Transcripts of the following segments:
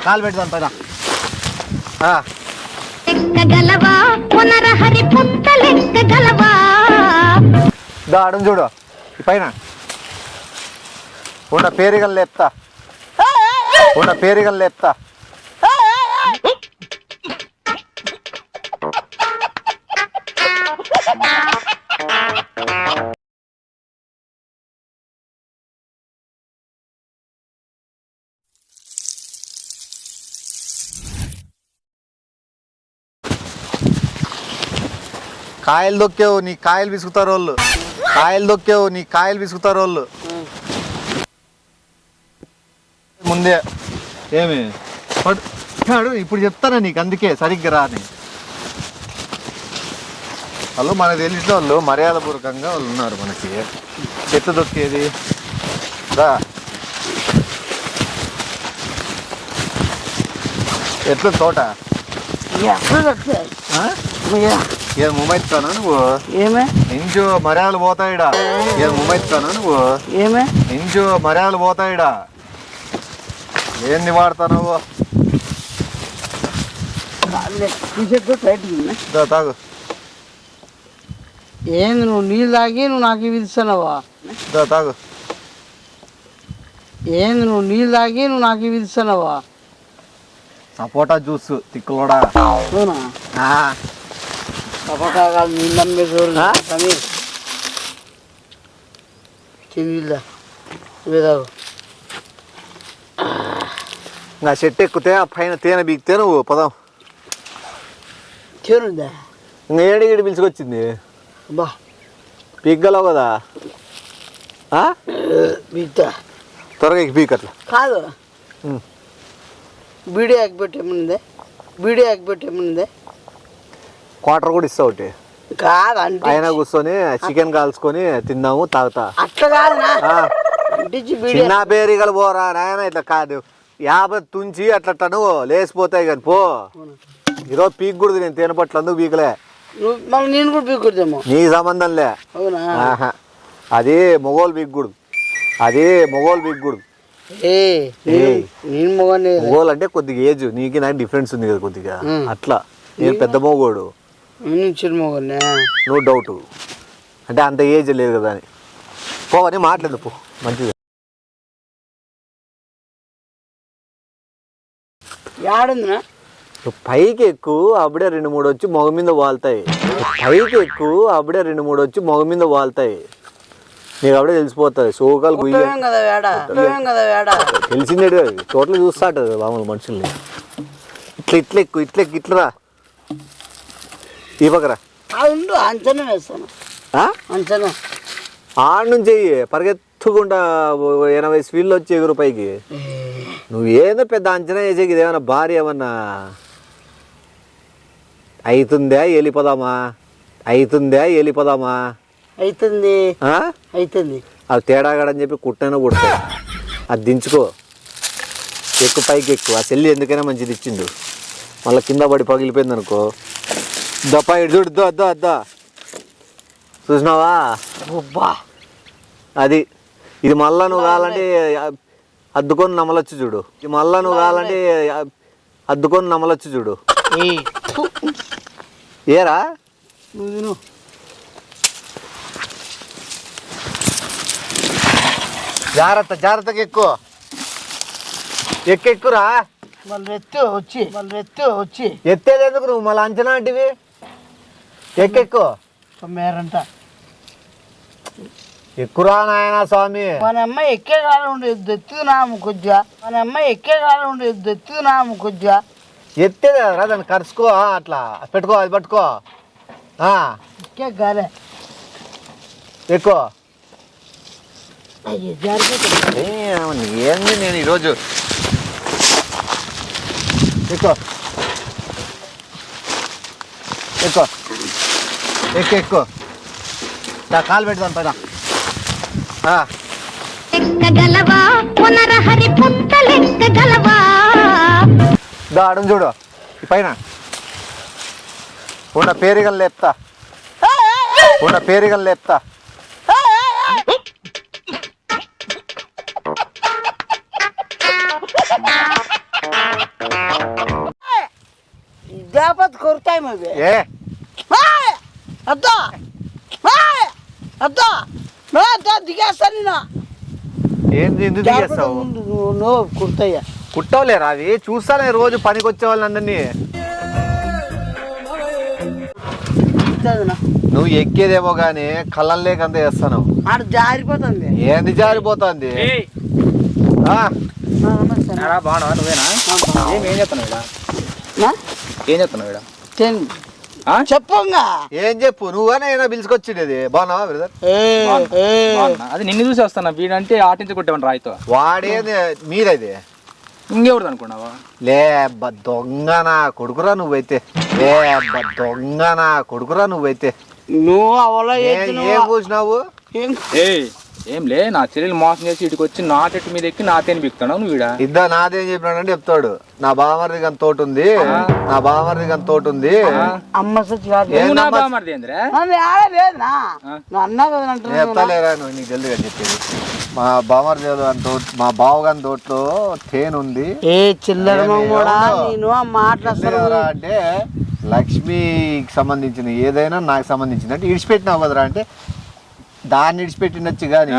కాలు పెడతాను పైన అడుగు చూడు ఈ పైన ఉన్న పేరుగలు లేపుతా కాయలు దొక్కేవు నీ కాయలు విసుకుతారు వాళ్ళు ముందే ఏమి ఇప్పుడు చెప్తానా నీకు అందుకే సరిగ్గా రాని వాళ్ళు మనకు తెలిసిన వాళ్ళు మర్యాదపూర్వకంగా వాళ్ళు ఉన్నారు మనకి చెత్త దొక్కేది రా ఎట్లా తోట ఏం ముమ్మైతానా నువ్వు ఇంచు మర్యాదలు పోతాయిడా ఏం ముమ్మైతానా నువ్వు ఇంచు మర్యాదలు పోతాయిడా ఏంది వాడతావు తాగు ఏంది నువ్వు నీళ్ళు తాగి నువ్వు నాకు ఇవి ఇస్తున్నావా తాగు ఏంది నువ్వు నీళ్ళు తాగి నువ్వు నాకు ఇవి ఇస్తున్నావా సపోటా జ్యూస్ తిక్కులోడా సపోటా కాదు నీళ్ళు అమ్మే చూడు నీళ్ళు తాగు నా చెట్టు ఎక్కితే ఆ పైన తేనె బీగితే నువ్వు పదం తేనుందా ఇంకా ఏడిగిడి పిలుచుకొచ్చింది బా పీగ్గలవు కదా బీక్తా త్వరగా పీక్ అట్లా కాదు బీడీ ఎగ్గబెట్టేముందే క్వార్టర్ కూడా ఇస్తావు ఒకటి కాదు అంటే ఆయన కూర్చొని చికెన్ కాల్చుకొని తిందాము తాగుతా అట్లా కాదు చిన్న పేరిగలు పోరా నాయన ఇట్లా కాదు 50 తుంచి అట్లా నువ్వు లేచిపోతాయి కానీ పో ఈరోజు పీక్కూడదు నేను తినపట్లు అందుకు పీకలే నేను కూడా పీక్కూడదేమో నీ సంబంధంలే అది మొగోలు పీక్కూడదు మొగోలు అంటే కొద్దిగా ఏజ్ నీకు నాకు డిఫరెన్స్ ఉంది కదా కొద్దిగా అట్లా నేను పెద్ద మొగోడు నో డౌట్ అంటే అంత ఏజ్ లేదు కదా అని పోవని మాట్లాడు పో మంచిది పైకి ఎక్కువ అప్పుడే 2-3 వచ్చి మొగ మీద వాళ్తాయి నీకు అప్పుడే తెలిసిపోతుంది సోకాలు తెలిసిందే చోట్ల చూస్తాట మామూలు మనుషుల్ని ఇట్లా ఈ పక్కరా అంచనా వేస్తాను ఆడ నుంచి పరిగెత్తుకుంటా 80 స్పీడ్లో వచ్చి ఎగురు పైకి నువ్వేదో పెద్ద అంచనా వేసేకి ఇదేమన్నా భార్య ఏమన్నా అవుతుందా వెళ్ళిపోదామా అవుతుంది అది తేడాగాడని చెప్పి కుట్టైనా కుడతా అది దించుకో ఎక్కువ పైకి ఎక్కువ ఆ చెల్లి ఎందుకైనా మంచిది ఇచ్చిండు మళ్ళీ కింద పడి పగిలిపోయింది అనుకో దప్ప ఇటు చూడు అద్దా చూసినావా అది ఇది మళ్ళా నువ్వు కావాలంటే అద్దుకొని నమలొచ్చు చూడు ఏరా జాగ్రత్తగా ఎక్కురా మళ్ళీ వచ్చి ఎత్తేది ఎందుకు నువ్వు మళ్ళీ అంచనా అంటివి ఎక్కు మేరంట ఎక్కురా నాయనా స్వామి మన అమ్మాయి ఎక్కే కాలం ఉండేది ఎత్తునాము ఎత్తేది రా దాన్ని కరుచుకో అట్లా పెట్టుకో అది పట్టుకో ఎక్కే గాలే ఎక్కువ ఏంది నేను ఈరోజు ఎక్కువ కాలు పెడతాను పైన అడుగు చూడు ఈ పైన ఉన్న పేరుగలు లేపుతా లేకపోతే కొరుతాయి అవి ఏ అద్దా అద్దా అద్దా దిగేస్తా నేను ఏంది ఎందుకు చేస్తావు నువ్వు కుర్తాయ్యా కుట్టవలేరా అవి చూస్తానే రోజు పనికి వచ్చే వాళ్ళని అందరినీ నువ్వు ఎక్కేదేమో గానీ కళ్ళం లేకంత చేస్తాను ఆడ జారిపోతుంది ఏంది జారిపోతుంది బాగున్నావా నువ్వేనా ఏం చేస్తున్నావు ఏం చేస్తున్నావు చెప్పంగా ఏం చెప్పు నువ్వనే ఏమైనా పిలుచుకొచ్చిండేది బాగున్నావా బ్రదర్ అది నిన్ను చూసి వస్తున్నా వీడంటే ఆటించుకుంటామని రాయితో వాడేది మీరది ఇంకెవరిది అనుకున్నావా లే దొంగనా కొడుకురా నువ్వైతే దొంగనా కొడుకురా నువ్వైతే నువ్వు అవలా ఏం కూర్చున్నావు ఏం లే నా చెల్లెలు మోసం చేసి ఇటుకు వచ్చి నా చెట్టు మీద ఎక్కి నా తేని బిక్తాడు నువ్వు వీడా ఇద్దరు నాదేం చెప్పినాడంటే చెప్తాడు నా బావమరిది గంత తోట ఉంది నా బావమరిది గంత తోట ఉంది అమ్మ నా బామర్ది ఏంద్రా లేదునా అన్నా కదా చెప్తాలేరా నువ్వు నీకు తెలుసు కదా చెప్పేది మా బావమరిది మా బావగాని తోటలో తేనె ఉంది ఏ చిల్లర కూడా నేను మాట్లాడుతున్నా అంటే లక్ష్మికి సంబంధించిన ఏదైనా నాకు సంబంధించింది అంటే ఇడిచిపెట్టినావు కదరా అంటే దాన్ని ఇడిచిపెట్టినచ్చు గానీ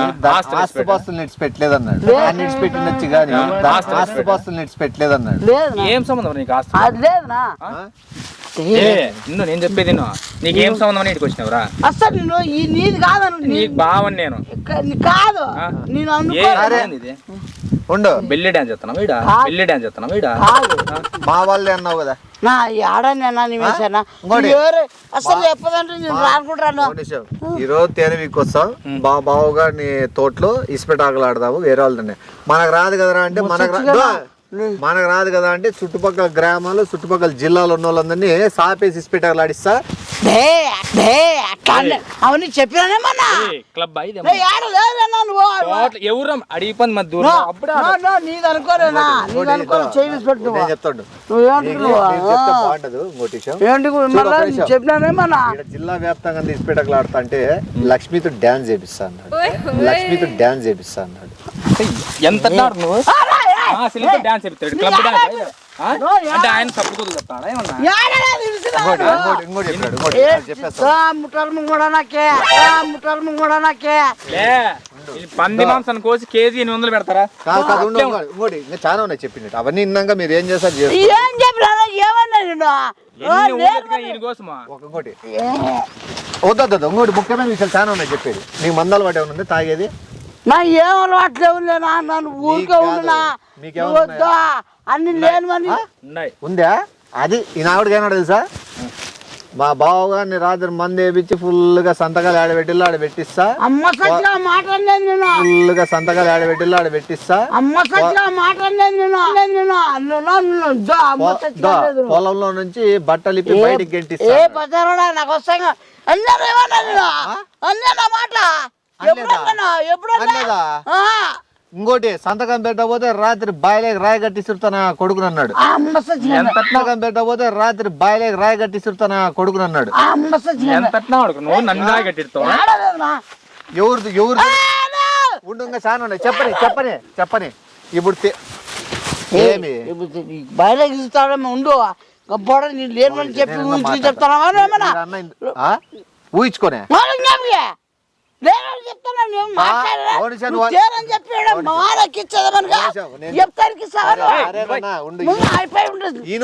ఆస్తుపాస్తులు ఇడిచిపెట్టలేదన్నాడు దాన్ని ఇడిచిపెట్టినచ్చు గానీ ఆస్తుపాస్తులు ఇడిచిపెట్టలేదన్నాడు ఏం సంబంధం నీకు అది లేదునా నేను చెప్పేది నీకేం సంబంధం అని ఇటుకు వచ్చినావురా అసలు నేను ఈ నీది కాదను నీకు బావని నేను కాదు నేను ఉండు బెల్లి డాన్స్ చేస్తున్నావు వీడా బెల్లి డాన్స్ చేస్తున్నావు వీడా మా వాళ్ళే అన్నావు కదా నా ఆడనేనా నిమేశానా అసలు చెప్పదంటే నేను రానుకుంటాను ఈరోజు తేనె వీకొస్తాం బావుగా నీ తోటలో ఇసుపెట్ ఆకలి ఆడదాము వేరే వాళ్ళని మనకు రాదు కదరా అంటే మనకు రాదు కదా అంటే చుట్టుపక్కల గ్రామాలు చుట్టుపక్కల జిల్లాలో ఉన్న వాళ్ళందరినీ సాపేసి ఇసుపెట్ ఆకలి ఆడిస్తా అవన్నీ చెప్పినానేమన్నా క్లబ్ ఎవరు అడిగిపోయింది మరి దూరం నీది అనుకోరేనా నీది అనుకో చేసి పెట్టు నేను చెప్తాడు బాగుంటదు ఏంటి చెప్పినానేమన్నా జిల్లా వ్యాప్తంగా ఇసుపెట్ ఆకలి ఆడతా అంటే లక్ష్మితో డాన్స్ చేపిస్తా అన్నాడు లక్ష్మితో డాన్స్ చేపిస్తా అన్నాడు ఎంత నువ్వు డాన్స్ చెప్తాడు క్లబ్ డాన్స్ అంటే ఆయన సపోర్ట్ చెప్తాడా పంది మాంసం కోసి కేజీ 800 పెడతారా చాలా ఉన్నాయి చెప్పింది అవన్నీ ఇన్నాక మీరు ఏం చేస్తారు ఇంకోటి వద్దు ఇంకోటి ముఖ్యమైన విషయాలు చాలా ఉన్నాయి చెప్పేది నీకు మందాలు వాటి ఏమైనా ఉంది తాగేది నా ఏం అలవాట్లేవు లేనా నన్ను ఊరికే ఉన్నా వద్దా అన్ని లేనివని ఉందా అది ఈ నావిడికి ఏమన్నా తెలుసా మా బావగారిని రాత్రి మంది వేపించి ఫుల్ గా సంతకాలు ఆడబెట్టిల్లు ఆడ పెట్టిస్తా అమ్మ సచ్చిగా మాట్లాడలేదు నేను ఫుల్ గా సంతకాలు ఆడబెట్టిల్లు ఆడ పెట్టిస్తా అమ్మ సచ్చిగా మాట్లాడలేదు నేను పొలంలో నుంచి బట్టలు ఇప్పి బయటికి గెంటిస్తా ఏ బజారుడా నాకు వస్తాయి అందరూ ఏమన్నా అన్నా మాట ఎప్పుడన్నా ఇంకోటి సంతకం పెట్టకపోతే రాత్రి బాయిలేకి రాయి కట్టిస్తున్నా కొడుకునన్నాడు సంతకం పెట్టకపోతే రాత్రి బాయిలేకి రాయి కట్టిస్తున్నా కొడుకునన్నాడు ఎవరు ఉండు చాలా ఉన్నాయి చెప్పని ఇప్పుడు ఏమి బాయిలేకి ఇస్తాడేమో ఉండు గొప్ప నేను లేని చెప్పి చెప్తానా ఊహించుకోనే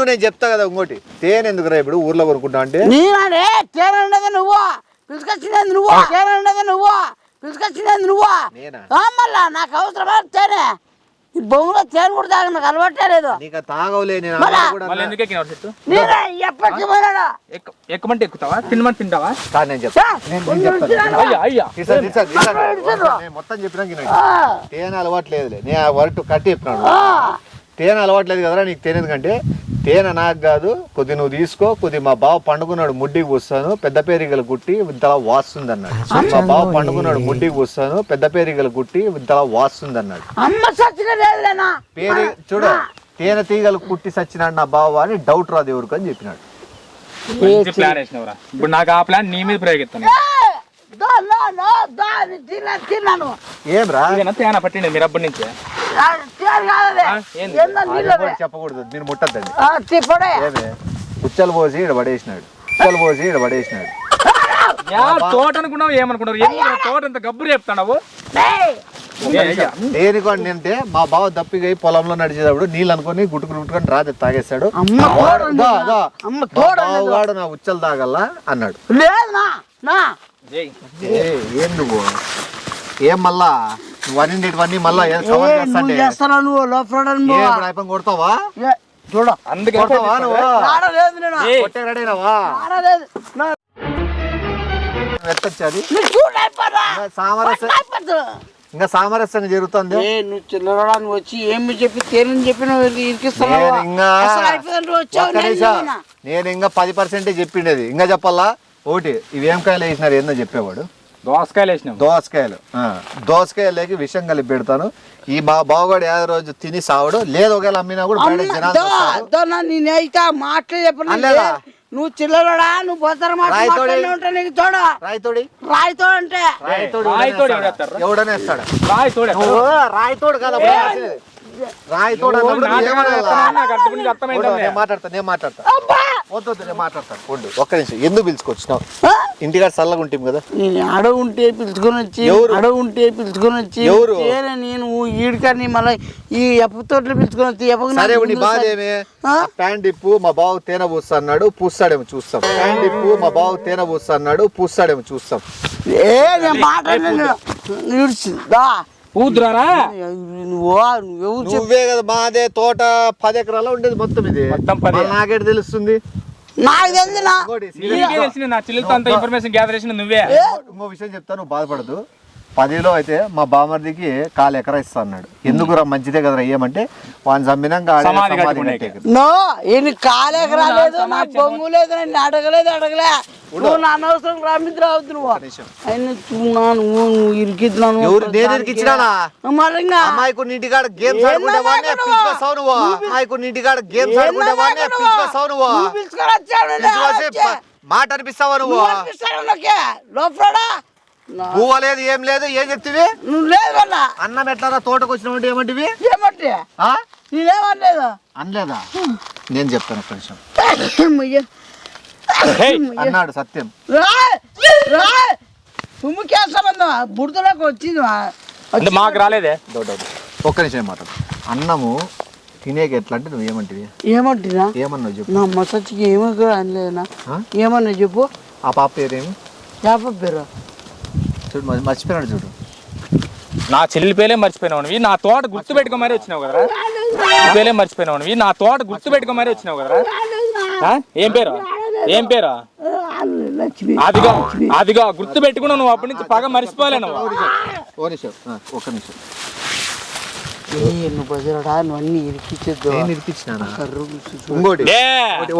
నేను చెప్తా కదా ఇంకోటి తేనె ఎందుకు రా ఇప్పుడు ఊర్లో కొనుక్కుంటా అంటే నేనే తేనె ఉండదు నువ్వు పిలుచుకొచ్చినది నువ్వు తేనె ఉండదు నువ్వు పిలుచుకొచ్చినది నువ్వు మళ్ళా నాకు అవసరమా తేనె ఈ బొమ్మలో తేనె కూడా తాగ నాకు అలవాటే లేదు తాగవులే ఎక్కమంటే ఎక్కుతావా తినమంటే తింటావా మొత్తం చెప్పినాక తేనె అలవాట్లేదులే నేను వరటు కట్టి చెప్పినాను తేనె అలవాట్లేదు కదరా నీకు తేనె కంటే తేనె నాకు కాదు కొద్ది నువ్వు తీసుకో కొద్ది మా బావ పండుకున్నాడు ముడ్డికి వస్తాను పెద్ద పేరిగలు కుట్టి ఇంతలా వాస్తుంది అన్నాడు మా బావ పండుకున్నాడు ముడ్డికి వస్తాను పెద్ద పేరిగలు కుట్టి ఇంతలా వాస్తుంది అన్నాడు పేరు చూడ తేనె తీగలు కుట్టి సచ్చినాడు నా బావ అని డౌట్ రాదు ఎవరికి అని చెప్పినాడు ప్లాన్ వేసినవరా ఇప్పుడు నాకు ఆ ప్లాన్ నీ మీద ప్రయోగిస్తాను ఏమ్రా తేనె పట్టిండి మీరు అప్పటి నుంచి చెప్పకూడదు నేను ముట్టద్దండి ఉచ్చలు పోసి ఇక్కడ పడేసినాడు. తోట అనుకున్నావు ఏమనుకున్నావు? ఎందుకు తోట అంత గబ్బురు చెప్తావు? దేనికోండి అంటే మా బావ దప్పిగా పొలంలో నడిచేటప్పుడు నీళ్ళు అనుకొని గుట్టుకుని రాత్రి తాగేస్తాడు. బావగాడు నా ఉచ్చలు తాగల్లా అన్నాడు. ఏం నువ్వు ఏం మళ్ళా నువ్వు అన్నింటివన్నీ మళ్ళా కొడతావా? అందుకే ఎత్తొచ్చాది ఇంకా సామరస్యంగా జరుగుతుంది. నువ్వు చిల్లరడానికి వచ్చి ఏమి చెప్పి తేనని చెప్పి నేను ఇంకా 10% చెప్పిండేది. ఇంకా చెప్పాలా? ఒకటి ఇవేం కాయలు వేసినారు ఏందో చెప్పేవాడు. దోసకాయలకి విషయం కలిపి పెడతాను. ఈ బావగాడు ఏదో రోజు తిని సావడు లేదు. ఒకవేళ అమ్మినా కూడా నేనైతే మాటలు చెప్పను. నువ్వు చిల్లరడా నువ్వు పోతారు రాయితోడు అంటే ఎవడనే ఇస్తాడు. రాయితోడు కదా రాయితోడు మాట్లాడతాను. ఒక్క నిమిషం. ఎందుకు పిలుచుకొచ్చినావు? ఇంటికాడ చల్లగా ఉంటాం కదా. నేను అడవుంటే పిలుచుకొని వచ్చి ఎవరు నేను ఈడికాన్ని మళ్ళీ ఈ ఎప్ప తోటలో పిలుచుకొని వచ్చి సరే నీ బాధ ఏమే? ప్యాంట్ ఇప్పు మా బావు తేనె పూస్తా అన్నాడు. పూస్తాడేమో చూస్తాం. ప్యాంట్ ఇప్పు మా బావు తేనె పూస్తా అన్నాడు. పూస్తాడేమో చూస్తాం. నువ్వే కదా మాదే తోట 10 ఎకరాలు ఉండేది మొత్తం. ఇది నాకేటి తెలుస్తుంది? నాకు తెలిసిన నా చెల్లెలతో అంత ఇన్ఫర్మేషన్ గ్యాదర్ చేసిన నువ్వే. ఇంకో విషయం చెప్తాను, నువ్వు బాధపడదు. 10లో అయితే మా బామర్దికి 1/4 ఎకరా ఇస్తా అన్నాడు. ఎందుకు రా మంచిదే కదరా ఏమంటే వాడిని చంపినాక కాలేక రాలేదు నా బొంగు లేదు. నేను అడగలే నువ్వు నా అనవసరం రామిద్ర అవుతు నువ్వు నువ్వు ఇరికిద్దాను. అమ్మాయికు నీటికాడ గేమ్స్ మాట అనిపిస్తావా నువ్వు? పువ్వు లేదు ఏం లేదు. ఏం చెప్తివి నువ్వు? లేదు అన్నం ఎట్లా తోటకు వచ్చినట్టు ఏమంటివి? నేనేమనలేదు. అనలేదా? నేను చెప్తాను ఒక్క నిమిషం. అన్నాడు సత్యం. తుమ్ముకేస్తామన్నా బుడతలోకి వచ్చింది మాకు రాలేదే. ఒక్క నిమిషం మాట్లాడు. అన్నము తినేకి ఎట్లా అంటే నువ్వు ఏమంటివి? ఏమంటున్నా? ఏమన్నావు చెప్పు. నా మసచ్చికి ఏమో అనలేదన్నా. ఏమన్నా చెప్పు. ఆ పాప పేరేమి? పాప పేరు చూడు మర్చిపోయినాడు చూడు. నా చెల్లి పేలే మర్చిపోయినావు. నా తోట గుర్తు పెట్టుకో మరీ వచ్చినావు కదరా. పేలే మర్చిపోయినావు. నా తోట గుర్తు పెట్టుకో మరీ వచ్చినావు కదరా. ఏం పేరా? అదిగా గుర్తు పెట్టుకున్నావు. నువ్వు అప్పటి నుంచి పగ మర్చిపోలే నువ్వు. ఒక్క నిమిషం. నువ్వు బజరడా నువ్వు అన్ని ఇరికిచ్చేద్దు.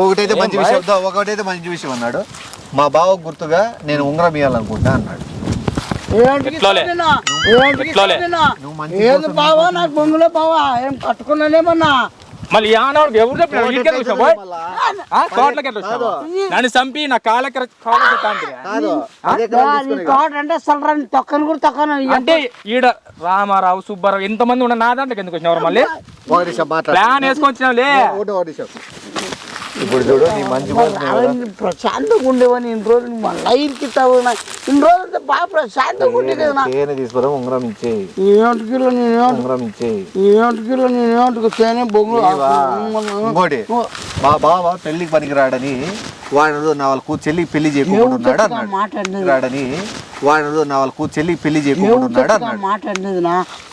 ఒకటైతే మంచి విషయం అన్నాడు. మా బావ గుర్తుగా నేను ఉంగరం ఇవ్వాలనుకుంటా అన్నాడు. ఏది బావా నాకు బొంగులో బావా ఏం కట్టుకున్నానేమన్నా. మళ్ళీ ఎవరు చెప్పినాడు? నన్ను చంపి నా కాళ్ళకి తోట అంటే సలరాని తొక్కను కూడా తొక్కను అంటే ఈడ రామారావు సుబ్బారావు ఎంతమంది ఉన్న నా దాంట్లోకి ఎందుకు వచ్చినావు? మళ్ళీ ప్లాన్ వేసుకొచ్చినావులే. ఇప్పుడు చూడు నీ మంచి ప్రశాంతంగా ఉండేవని ఇన్ని రోజులు మళ్ళీ ఇరికిస్తావు. ఇన్ని రోజులు బాగా ప్రశాంతంగా ఉండే కదా. తీసుకోవడం ఉంగరం ఇచ్చేయి. ఏమిటికిలో నేనేమిటికి తేనె బొంగు. ఇంకోటి మా బావ పెళ్లికి పనికిరాడని వాడు నా వాళ్ళ చెల్లికి పెళ్లి చేయకుండా మాట్లాడని వాడు నా వాళ్ళ చెల్లికి పెళ్లి చేయకుండా మాట్లాడలేదు.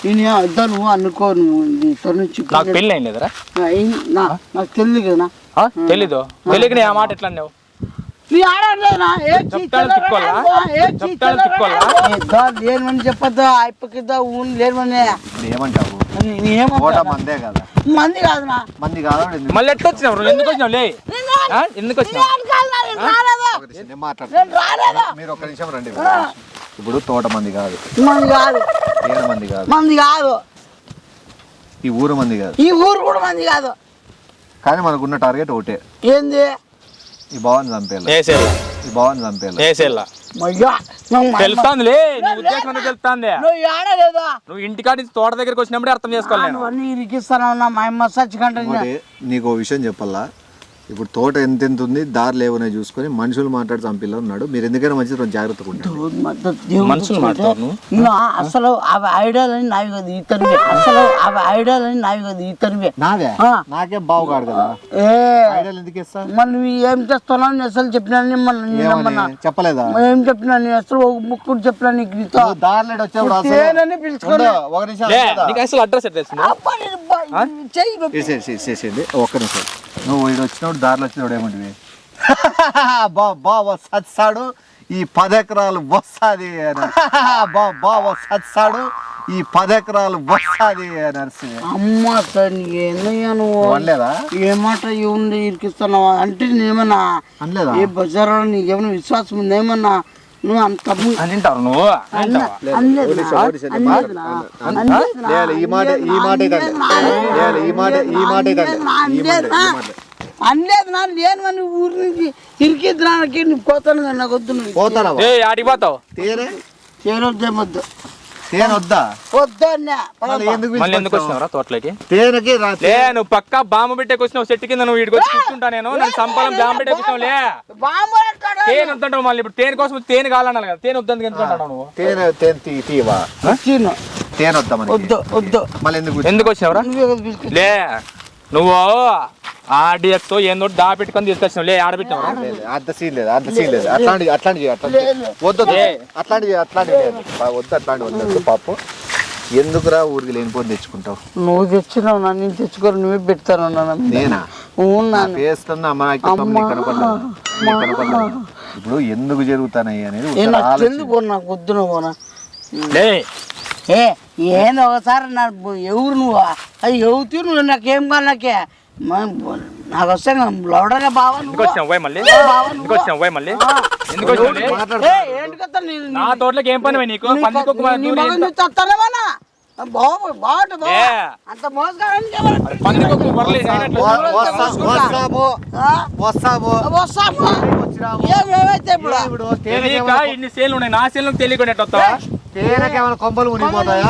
నేను నువ్వు అనుకో. నాకు పెళ్లి అయింది కదరా. నాకు తెలియదు కదా. తెలీదు. తెలియక ఆ మాట ఎట్లా అన్నావు? లేని చెప్పద్దు. అయిపోకిద్దా ఊని లేని ఏమంటావు? మంది కాదు మళ్ళీ ఎట్లా వచ్చినావు? ఎందుకు వచ్చినావు? లే ఎందుకు వచ్చినావు? మీరు ఒక్క నిమిషం రండి. ఇప్పుడు తోట మంది కాదు, మంది కాదు, ఈ ఊరు మంది కాదు, ఈ ఊరు కూడా మంది కాదు. కానీ మనకున్న టార్గెట్ ఒకటే. ఏంది? ఈ బావని చంపేయాలి. ఈ బావని చంపేయాలి. తెలుస్తాందిలే, నీ ఉద్దేశం తెలుస్తాంది. నువ్వు ఇంటికాడ నుంచి తోట దగ్గరికి వచ్చినప్పుడే అర్థం చేసుకోవాలి. నీకు ఓ విషయం చెప్పాలా, ఇప్పుడు తోట ఎంత ఉంది, దారులు ఏమన్నా చూసుకొని మనుషులు మాట్లాడి చంపిల్ల ఉన్నాడు. మీరు ఎందుకైనా మంచిది కొంచెం జాగ్రత్తగా ఉంటారు. మనుషులు మాట్లాడు అసలు అవి ఐడియాలని నావి కదా ఇతరువే. అసలు అవి ఐడియాలని నావి కదా ఇతరువే. నాదే నాకేం బావుగాడు కదా. ఐడియాలు ఎందుకు ఇస్తా? మరి నువ్వు ఏం చేస్తున్నావు నేను అసలు చెప్పినా చెప్పలేదా? ఏం చెప్పినా నేను అసలు ఒక ముక్కు చెప్పినా నీకు నీతో దారులేడు వచ్చేప్పుడు పిలుచుకోండి. ఒక నిమిషం అసలు అడ్రస్ ఎట్లా చేసేయండి. ఒక్క నిమిషం. నువ్వు వీడు వచ్చినప్పుడు దారిలో వచ్చినప్పుడు ఏమంటివి? బావ సత్సాడు ఈ 10 ఎకరాలు వస్తాది అని. బావ సత్సాడు ఈ 10 ఎకరాలు వస్తాది నర్సి. అమ్మ ఏందయ్యా నువ్వు అనలేదా? ఏమాట ఉంది ఇరికిస్తున్నావా అంటే నేనేమన్నా అనలేదా? ఏ బజార్లో నీకేమైనా విశ్వాసం ఉంది ఏమన్నా? నువ్వు అంత అంటారు నువ్వు అనలేదు నా లేను అని ఊరి నుంచి ఇరికిద్దానికి నువ్వు పోతాను కదా నాకు వద్దు. నువ్వు పోతారా? ఆడిపోతావు చేయనొద్దు వద్దా? వద్దు మళ్ళీ ఎందుకు వచ్చినావురా తోటలోకి? తేనెకి లే నువ్వు పక్కా బాంబు పెట్టేకి వచ్చినావు. చెట్టు కింద నువ్వు వీడికి వచ్చి కూర్చుంటా నేను సంపాలం బాంబు పెట్టేకి వచ్చినావు. లే తేనె వద్దంటావు. మళ్ళీ ఇప్పుడు తేనె కోసం తేనె కావాలన్నాను కదా. తేనె వద్దందుకు ఎందుకు అంటావు నువ్వు? తేనె తీయవా? తేనె వద్దా? వద్దు వద్దు. మళ్ళీ ఎందుకు వచ్చినావురా? లే నువ్వు ఆర్డిఎక్స్ ఏందో దాపెట్టుకొని తీసుకొచ్చినావు. లే ఆడబెట్టినావు. అంత సీన్ లేదు. అట్లాంటి వద్దు. వద్దు పాపం. ఎందుకురా ఊరికి లేనిపోని తెచ్చుకుంటావు? నువ్వు తెచ్చినావు నన్ను తెచ్చుకోరు. నువ్వే పెడతాను నేనా వేస్తున్నా? ఇప్పుడు ఎందుకు జరుగుతానయ్యి అనేది ఎందుకు నాకు వద్దు. పోనా ఏంది ఒకసారి ఎవరు నువ్వు అది ఎవరు నువ్వు నాకేం కాదు. నాకే నాకు వస్తే లౌడగా బావా నా తోటలోకి ఏం పని నీకు? అంత మోసగానికి ఇన్ని సేలు ఉన్నాయి. నా సేలు తెలియకుండా వస్తావా? తేనెకేమైనా కొమ్మలు మునిగిపోతాయా?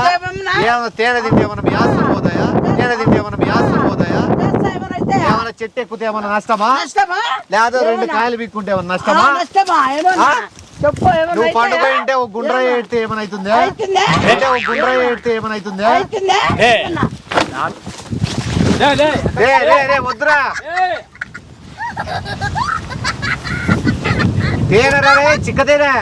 తేనె తింటే ఏమైనా వ్యాసులు పోతాయా? తేనె తింటే ఏమైనా వ్యాసులు పోతాయా? ఏమైనా చెట్టు ఎక్కితే ఏమైనా నష్టమా? లేదా 2 కాయలు పీక్కుంటే ఏమైనా నష్టమా? నువ్వు పండుగ ఉంటే ఒక గుండ్రాయి ఎడితే ఏమైనా అవుతుందా? ఒక గుండ్రాయి ఎడితే ఏమైనా అవుతుందా? వద్దురా తేనె రే చిక్క తేనె.